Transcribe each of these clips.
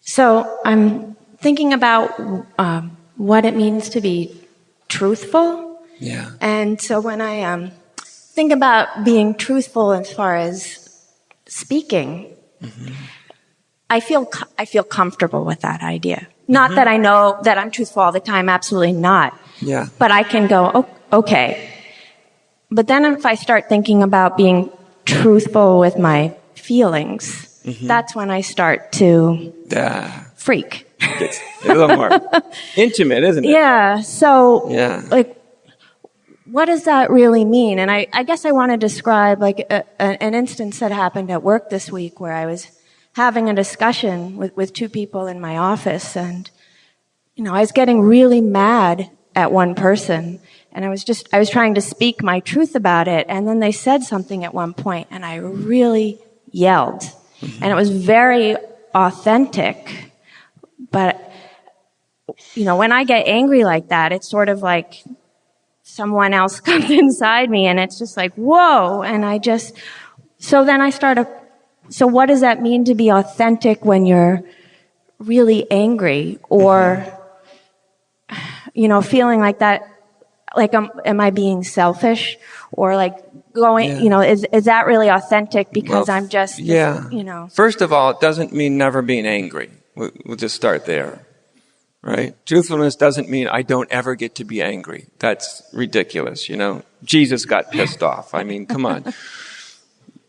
So I'm thinking about what it means to be truthful. Yeah. And so when I think about being truthful as far as speaking, I feel comfortable with that idea. Not that I know that I'm truthful all the time, absolutely not. Yeah. But I can go, okay. But then if I start thinking about being truthful with my feelings, that's when I start to freak. It's a little more intimate, isn't it? Yeah. So, Yeah. like, what does that really mean? And I guess I want to describe like an instance that happened at work this week where I was having a discussion with two people in my office, and I was getting really mad at one person, and I was trying to speak my truth about it, and then they said something at one point, and I really yelled, and it was very authentic. But when I get angry like that, it's sort of like someone else comes inside me, and it's just like, whoa. And so what does that mean to be authentic when you're really angry or, feeling like that, like, am I being selfish or like going, is that really authentic because I'm just, First of all, it doesn't mean never being angry. We'll just start there. Right? Truthfulness doesn't mean I don't ever get to be angry. That's ridiculous, Jesus got pissed off. I mean, come on.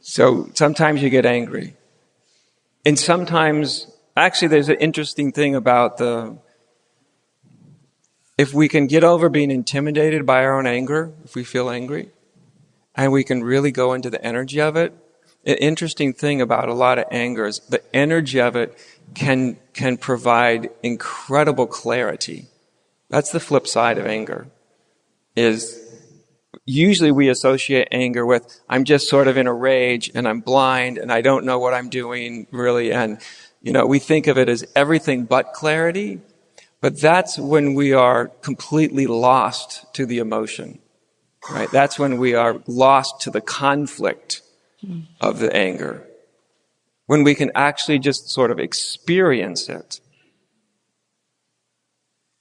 So sometimes you get angry. And sometimes, actually there's an interesting thing about if we can get over being intimidated by our own anger, if we feel angry, and we can really go into the energy of it, an interesting thing about a lot of anger is the energy of it can provide incredible clarity. That's the flip side of anger. Is usually we associate anger with, I'm just sort of in a rage and I'm blind and I don't know what I'm doing really. And, we think of it as everything but clarity. But that's when we are completely lost to the emotion, right? That's when we are lost to the conflict of the anger. When we can actually just sort of experience it.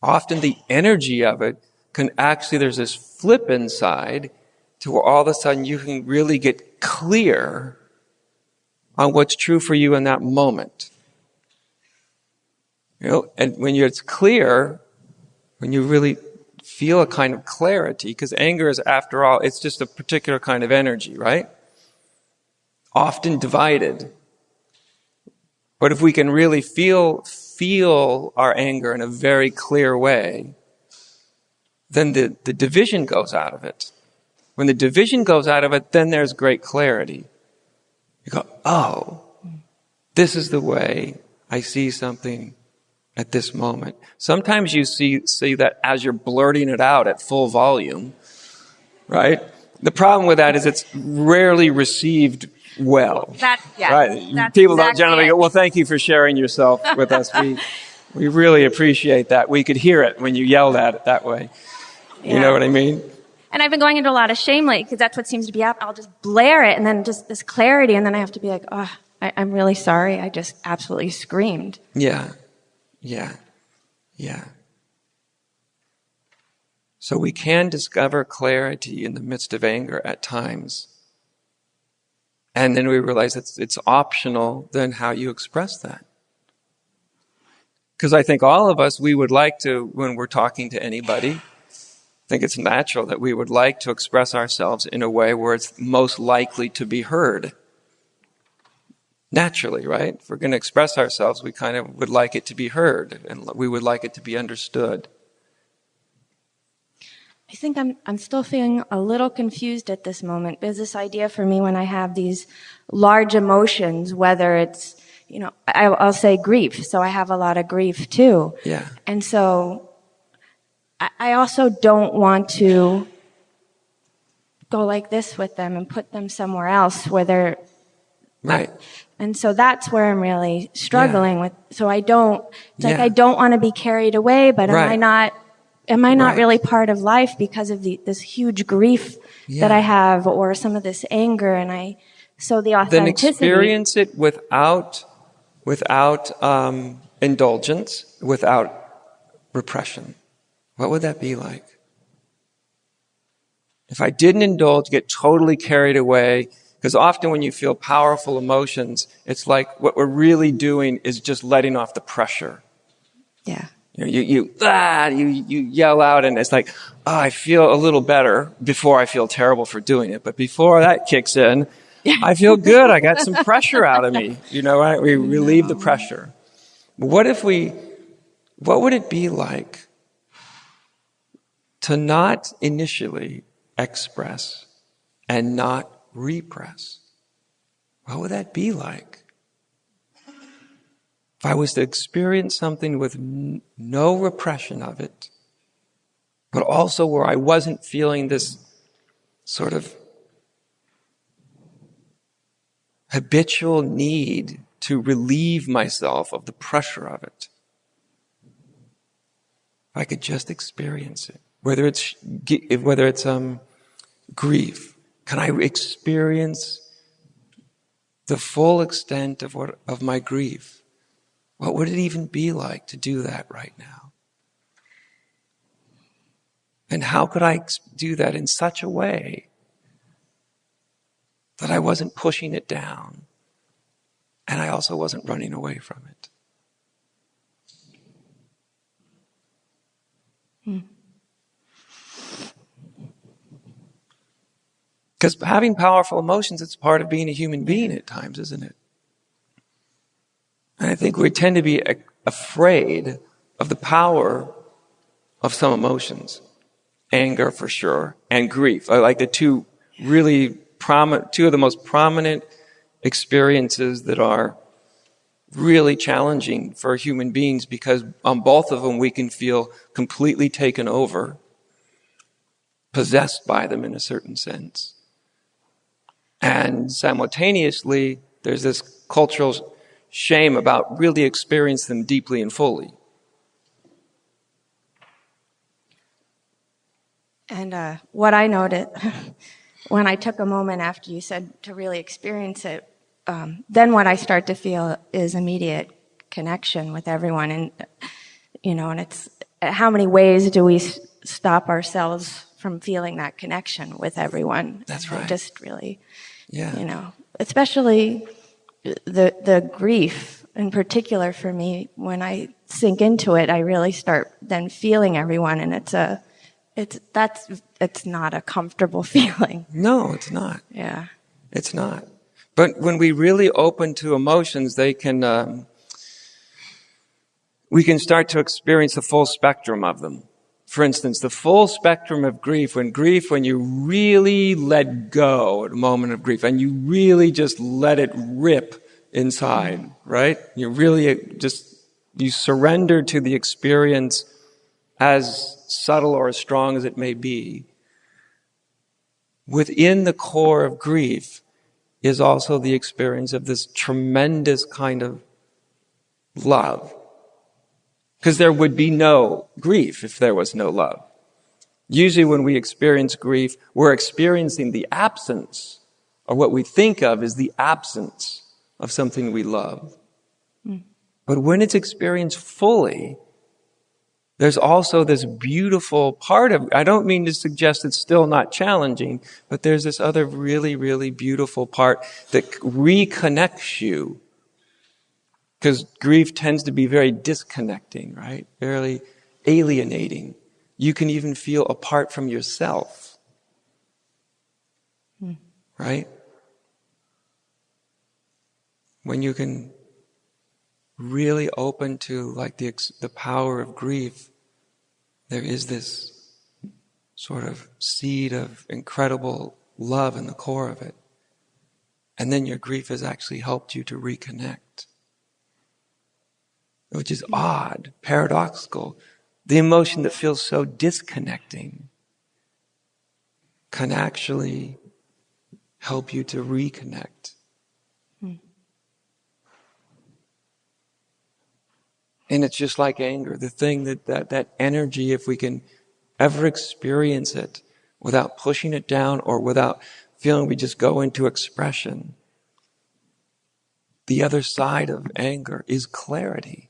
Often the energy of it can actually, there's this flip inside to where all of a sudden you can really get clear on what's true for you in that moment. And when it's clear, when you really feel a kind of clarity, because anger is, after all, it's just a particular kind of energy, right? Often divided. But if we can really feel our anger in a very clear way, then the division goes out of it. When the division goes out of it, then there's great clarity. You go, oh, this is the way I see something at this moment. Sometimes you see that as you're blurting it out at full volume, right? The problem with that is it's rarely received well. Right? People don't generally go, well, thank you for sharing yourself with us. We really appreciate that. We could hear it when you yelled at it that way. Yeah. You know what I mean? And I've been going into a lot of shame lately because that's what seems to be up. I'll just blare it and then just this clarity, and then I have to be like, oh, I'm really sorry. I just absolutely screamed. Yeah. So we can discover clarity in the midst of anger at times. And then we realize it's optional then how you express that. Because I think all of us, we would like to, when we're talking to anybody, I think it's natural that we would like to express ourselves in a way where it's most likely to be heard. Naturally, right? If we're going to express ourselves, we kind of would like it to be heard, and we would like it to be understood. I think I'm still feeling a little confused at this moment. There's this idea for me when I have these large emotions, whether it's, I'll say grief. So I have a lot of grief too. Yeah. And so I also don't want to go like this with them and put them somewhere else where they're right. And so that's where I'm really struggling with. So I don't want to be carried away, but am I not really part of life because of this huge grief that I have, or some of this anger? And so the authenticity. Then experience it without indulgence without repression? What would that be like? If I didn't indulge, get totally carried away, because often when you feel powerful emotions, it's like what we're really doing is just letting off the pressure. Yeah. You yell out, and it's like, oh, I feel a little better before I feel terrible for doing it. But before that kicks in, I feel good. I got some pressure out of me. Right? We relieve the pressure. What would it be like to not initially express and not repress? What would that be like? If I was to experience something with no repression of it, but also where I wasn't feeling this sort of habitual need to relieve myself of the pressure of it. If I could just experience it, whether it's grief, can I experience the full extent of my grief? What would it even be like to do that right now? And how could I do that in such a way that I wasn't pushing it down and I also wasn't running away from it? Because having powerful emotions, it's part of being a human being at times, isn't it? And I think we tend to be afraid of the power of some emotions. Anger, for sure, and grief are like the two of the most prominent experiences that are really challenging for human beings, because on both of them we can feel completely taken over, possessed by them in a certain sense. And simultaneously, there's this cultural shame about really experiencing them deeply and fully. And what I noted when I took a moment after you said to really experience it, then what I start to feel is immediate connection with everyone. And, and it's how many ways do we stop ourselves from feeling that connection with everyone? That's right. Just really, especially the grief in particular for me, when I sink into it, I really start then feeling everyone, and it's not a comfortable feeling. No, it's not. Yeah. It's not. But when we really open to emotions, we can start to experience the full spectrum of them. For instance, the full spectrum of grief, when you really let go at a moment of grief, and you really just let it rip inside, right? You really you surrender to the experience, as subtle or as strong as it may be. Within the core of grief is also the experience of this tremendous kind of love. Because there would be no grief if there was no love. Usually when we experience grief, we're experiencing the absence, or what we think of as the absence of something we love. But when it's experienced fully, there's also this beautiful part of, I don't mean to suggest it's still not challenging, but there's this other really, really beautiful part that reconnects you. Because grief tends to be very disconnecting, right? Very alienating. You can even feel apart from yourself. Right? When you can really open to the power of grief, there is this sort of seed of incredible love in the core of it. And then your grief has actually helped you to reconnect. Which is odd, paradoxical. The emotion that feels so disconnecting can actually help you to reconnect. And it's just like anger, the thing that energy, if we can ever experience it without pushing it down or without feeling we just go into expression, the other side of anger is clarity.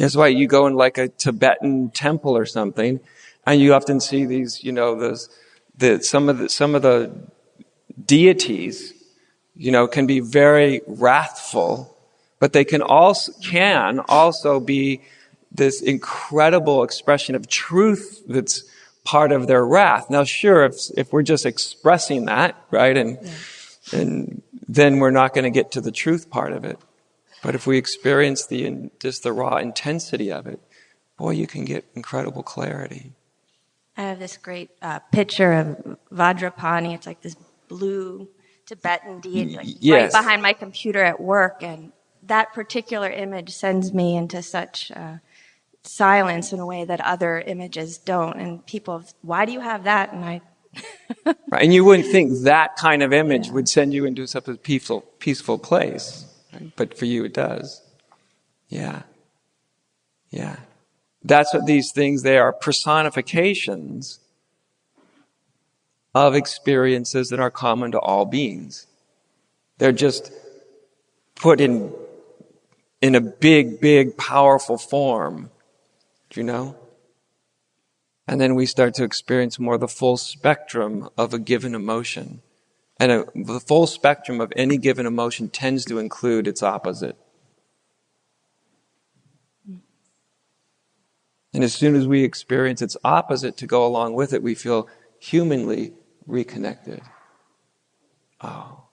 That's why you go in like a Tibetan temple or something, and you often see these, some of the deities, can be very wrathful, but they can also be this incredible expression of truth that's part of their wrath. Now, sure, if we're just expressing that, right, and then we're not going to get to the truth part of it. But if we experience just the raw intensity of it, boy, you can get incredible clarity. I have this great picture of Vajrapani. It's like this blue Tibetan deity, right behind my computer at work, and that particular image sends me into such silence in a way that other images don't. And people, why do you have that? And I. Right. And you wouldn't think that kind of image would send you into such a peaceful place, right? But for you, it does. Yeah. That's what these things, they are personifications of experiences that are common to all beings. They're just put in a big, powerful form, do you know? And then we start to experience more the full spectrum of a given emotion. And the full spectrum of any given emotion tends to include its opposite. And as soon as we experience its opposite to go along with it, we feel humanly reconnected. Oh.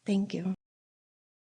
Thank you.